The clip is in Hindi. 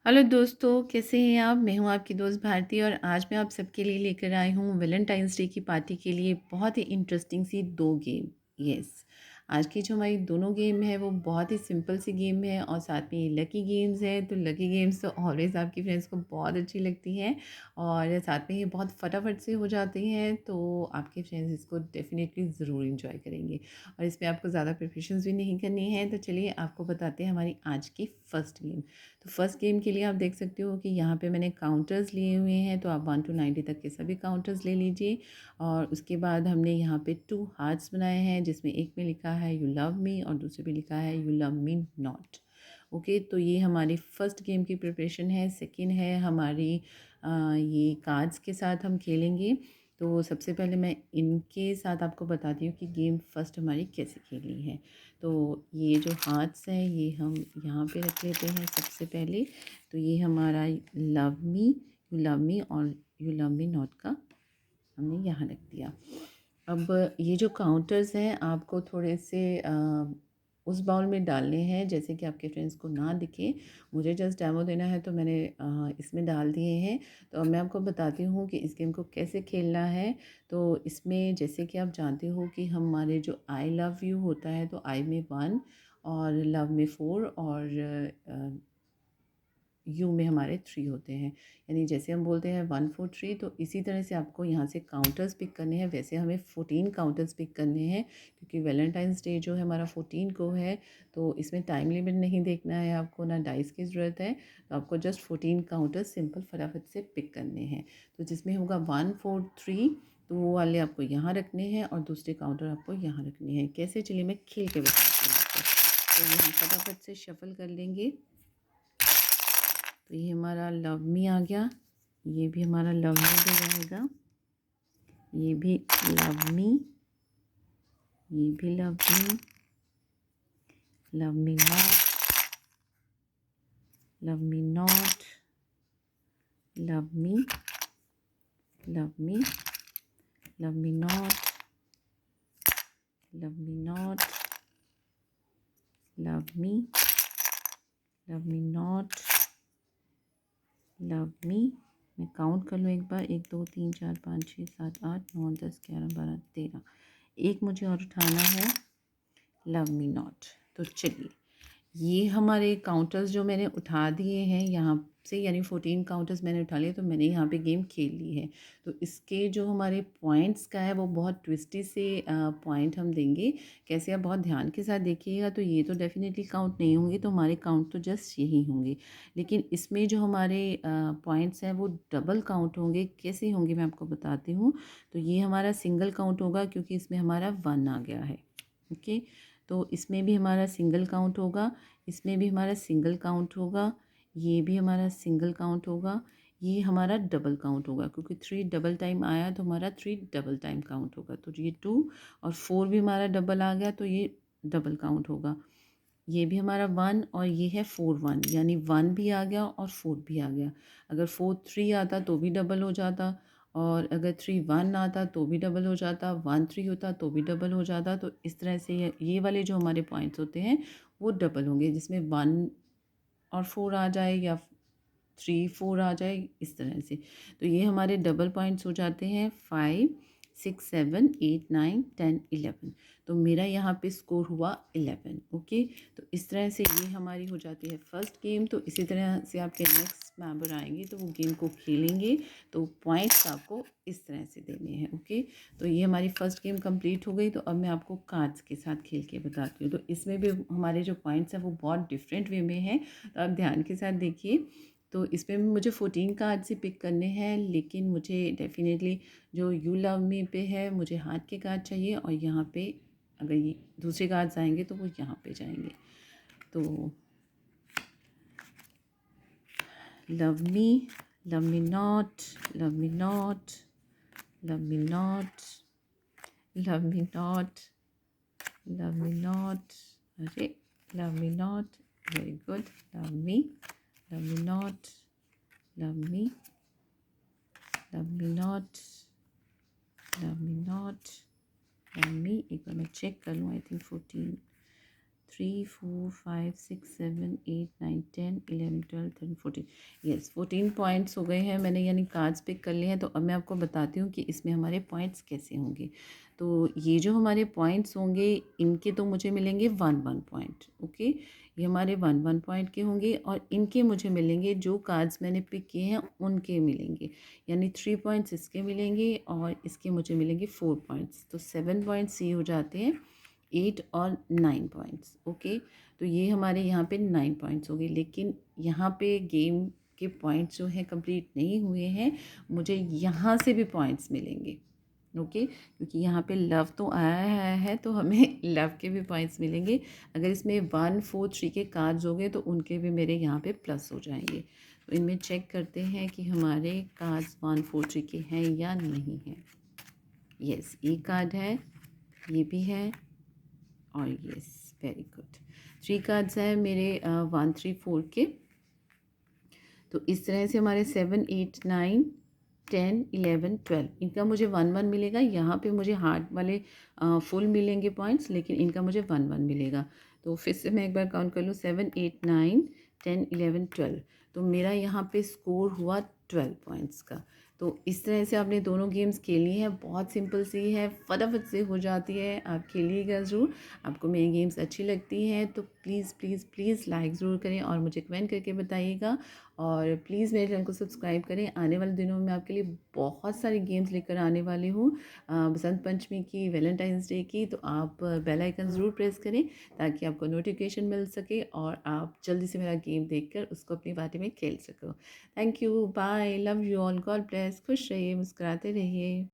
हेलो दोस्तों, कैसे हैं आप? मैं हूं आपकी दोस्त भारती और आज मैं आप सबके लिए लेकर आई हूं वैलेंटाइंस डे की पार्टी के लिए बहुत ही इंटरेस्टिंग सी 2 गेम। यस, आज की जो हमारी दोनों गेम है वो बहुत ही सिंपल सी गेम है और साथ में ये लकी गेम्स है। तो लकी गेम्स तो ऑलवेज़ आपकी फ्रेंड्स को बहुत अच्छी लगती हैं और साथ में ये बहुत फटाफट से हो जाती हैं, तो आपके फ्रेंड्स इसको डेफ़िनेटली ज़रूर एंजॉय करेंगे और इसमें आपको ज़्यादा प्रिपरेशंस भी नहीं करनी है। तो चलिए आपको बताते हैं हमारी आज की फर्स्ट गेम। तो फर्स्ट गेम के लिए आप देख सकते हो कि यहाँ पे मैंने काउंटर्स लिए हुए हैं, तो आप 1 to 90 तक के सभी काउंटर्स ले लीजिए। और उसके बाद हमने यहाँ पे 2 हार्ट्स बनाए हैं, जिसमें एक में लिखा है यू लव मी और दूसरे पे लिखा है you love me not. Okay, तो ये हमारी फर्स्ट गेम की प्रिपरेशन है। सेकंड है हमारी ये कार्ड्स के साथ हम खेलेंगे। तो सबसे पहले मैं इनके साथ आपको बताती हूँ कि गेम फर्स्ट हमारी कैसे खेलनी है। तो ये जो हार्ट्स हैं ये हम यहाँ पे रख लेते हैं सबसे पहले। तो ये हमारा यू लव मी और यू लव मी नॉट का हमने यहाँ रख दिया। अब ये जो काउंटर्स हैं आपको थोड़े से उस बाउल में डालने हैं जैसे कि आपके फ्रेंड्स को ना दिखे। मुझे जस्ट डेमो देना है तो मैंने इसमें डाल दिए हैं। तो अब मैं आपको बताती हूँ कि इस गेम को कैसे खेलना है। तो इसमें जैसे कि आप जानते हो कि हमारे जो आई लव यू होता है, तो आई में 1 और लव में 4 और यू में हमारे 3 होते हैं। यानी जैसे हम बोलते हैं 1 4 3, तो इसी तरह से आपको यहाँ से काउंटर्स पिक करने हैं। वैसे हमें 14 काउंटर्स पिक करने हैं क्योंकि वैलेंटाइंस डे जो है हमारा 14 को है। तो इसमें टाइम लिमिट नहीं देखना है आपको, ना डाइस की ज़रूरत है। तो आपको जस्ट 14 काउंटर्स सिंपल फटाफट से पिक करने हैं। तो जिसमें होगा 1 4 3, तो वो वाले आपको यहाँ रखने हैं और दूसरे काउंटर आपको यहाँ रखने हैं। कैसे, चलिए मैं खेल के बताती हूँ आपको। तो ये हम फटाफट से शफल कर लेंगे। तो ये हमारा लव मी आ गया, ये भी हमारा लव मी हो जाएगा, ये भी लव मी, ये भी love me not, love me not, love me, love me, love me not, love me not, love me, love me not, love मी। मैं काउंट कर लूँ एक बार, 1 2 3 4 5 6 7 8 9 10 11 12 13, एक मुझे और उठाना है, लव मी नॉट। तो चलिए ये हमारे काउंटर्स जो मैंने उठा दिए हैं यहाँ से, यानी 14 काउंटर्स मैंने उठा लिए, तो मैंने यहाँ पे गेम खेल ली है। तो इसके जो हमारे पॉइंट्स का है वो बहुत ट्विस्टी से पॉइंट हम देंगे। कैसे, आप बहुत ध्यान के साथ देखिएगा। तो ये तो डेफिनेटली काउंट नहीं होंगे, तो हमारे काउंट तो जस्ट यही होंगे। लेकिन इसमें जो हमारे पॉइंट्स हैं वो डबल काउंट होंगे। कैसे होंगे मैं आपको बताती हूँ। तो ये हमारा सिंगल काउंट होगा क्योंकि इसमें हमारा 1 आ गया है। ओके, तो इसमें भी हमारा सिंगल काउंट होगा, इसमें भी हमारा सिंगल काउंट होगा, ये भी हमारा सिंगल काउंट होगा, ये हमारा डबल काउंट होगा क्योंकि 3 डबल टाइम आया तो हमारा 3 डबल टाइम काउंट होगा। तो ये 2 और 4 भी हमारा डबल आ गया तो ये डबल काउंट होगा। ये भी हमारा 1 और ये है 4 1, यानी 1 भी आ गया और 4 भी आ गया। अगर 4 3 आता तो भी डबल हो जाता, और अगर 3 1 आता तो भी डबल हो जाता, 1 3 होता तो भी डबल हो जाता। तो इस तरह से ये वाले जो हमारे पॉइंट्स होते हैं वो डबल होंगे, जिसमें 1 और 4 आ जाए या 3 4 आ जाए, इस तरह से। तो ये हमारे डबल पॉइंट्स हो जाते हैं 5 6 7 8 9 10 11। तो मेरा यहाँ पे स्कोर हुआ 11। ओके, तो इस तरह से ये हमारी हो जाती है फर्स्ट गेम। तो इसी तरह से आपके नेक्स्ट मेंबर आएंगे तो वो गेम को खेलेंगे, तो पॉइंट्स आपको इस तरह से देने हैं। ओके, तो ये हमारी फर्स्ट गेम कंप्लीट हो गई। तो अब मैं आपको कार्ड्स के साथ खेल के बताती हूँ। तो इसमें भी हमारे जो पॉइंट्स हैं वो बहुत डिफरेंट वे में हैं, तो आप ध्यान के साथ देखिए। तो इसमें भी मुझे 14 कार्ड्स ही पिक करने हैं, लेकिन मुझे डेफिनेटली जो यू लव मी पे है मुझे हार्ट के कार्ड चाहिए, और यहाँ पे अगर ये दूसरे कार्ड्स आएंगे तो वो यहाँ पे जाएंगे। तो love me not, love me not, love me not, love me not, love me not, अरे love me not, very good, love me not, love me, love me not, love me not, love me. एक बार मैं चेक कर लूँ, आई थिंक 14 3 4 5 6 7 8 9 10 11 12 13 14। यस 14 पॉइंट्स हो गए हैं मैंने, यानी कार्ड्स पिक कर लिए हैं। तो अब मैं आपको बताती हूँ कि इसमें हमारे पॉइंट्स कैसे होंगे। तो ये जो हमारे पॉइंट्स होंगे, इनके तो मुझे मिलेंगे 1 1 पॉइंट। ओके, ये हमारे 1 1 पॉइंट के होंगे, और इनके मुझे मिलेंगे, जो कार्ड्स मैंने पिक किए हैं उनके मिलेंगे। यानी 3 पॉइंट्स इसके मिलेंगे और इसके मुझे मिलेंगे 4 पॉइंट्स। तो 7 पॉइंट्स ये हो जाते हैं, 8 और 9 पॉइंट्स। ओके, तो ये हमारे यहाँ पे 9 पॉइंट्स हो गए। लेकिन यहाँ पे गेम के पॉइंट्स जो हैं कंप्लीट नहीं हुए हैं, मुझे यहाँ से भी पॉइंट्स मिलेंगे। ओके, क्योंकि यहाँ पे लव तो आया है, तो हमें लव के भी पॉइंट्स मिलेंगे। अगर इसमें 1 4 3 के कार्ड्स हो गए तो उनके भी मेरे यहाँ पे प्लस हो जाएंगे। तो इनमें चेक करते हैं कि हमारे कार्ड्स 1 4 3 के हैं या नहीं हैं। यस, ये कार्ड है, ये भी है, और यस, वेरी गुड। 3 कार्ड्स हैं मेरे 1 3 4 के। तो इस तरह से हमारे 7 8 9 10 11 12, इनका मुझे 1 1 मिलेगा। यहाँ पे मुझे हार्ट वाले फुल मिलेंगे पॉइंट्स, लेकिन इनका मुझे 1 1 मिलेगा। तो फिर से मैं एक बार काउंट कर लूँ, 7 8 9 10 11 12। तो मेरा यहाँ पे स्कोर हुआ 12 पॉइंट्स का। तो इस तरह से आपने दोनों गेम्स खेली हैं, बहुत सिंपल सी है, फटाफट से हो जाती है। आप खेलिएगा ज़रूर। आपको मेरी गेम्स अच्छी लगती हैं तो प्लीज़ प्लीज़ प्लीज़ लाइक ज़रूर करें और मुझे कमेंट करके बताइएगा। और प्लीज़ मेरे चैनल को सब्सक्राइब करें। आने वाले दिनों में आपके लिए बहुत सारी गेम्स लेकर आने वाली हूँ, बसंत पंचमी की, वैलेंटाइंस डे की। तो आप बेल आइकन ज़रूर प्रेस करें ताकि आपको नोटिफिकेशन मिल सके और आप जल्दी से मेरा गेम देखकर उसको अपनी पार्टी में खेल सको। Thank you, bye, love you all, God bless, खुश रहिए, मुस्कुराते रहिए।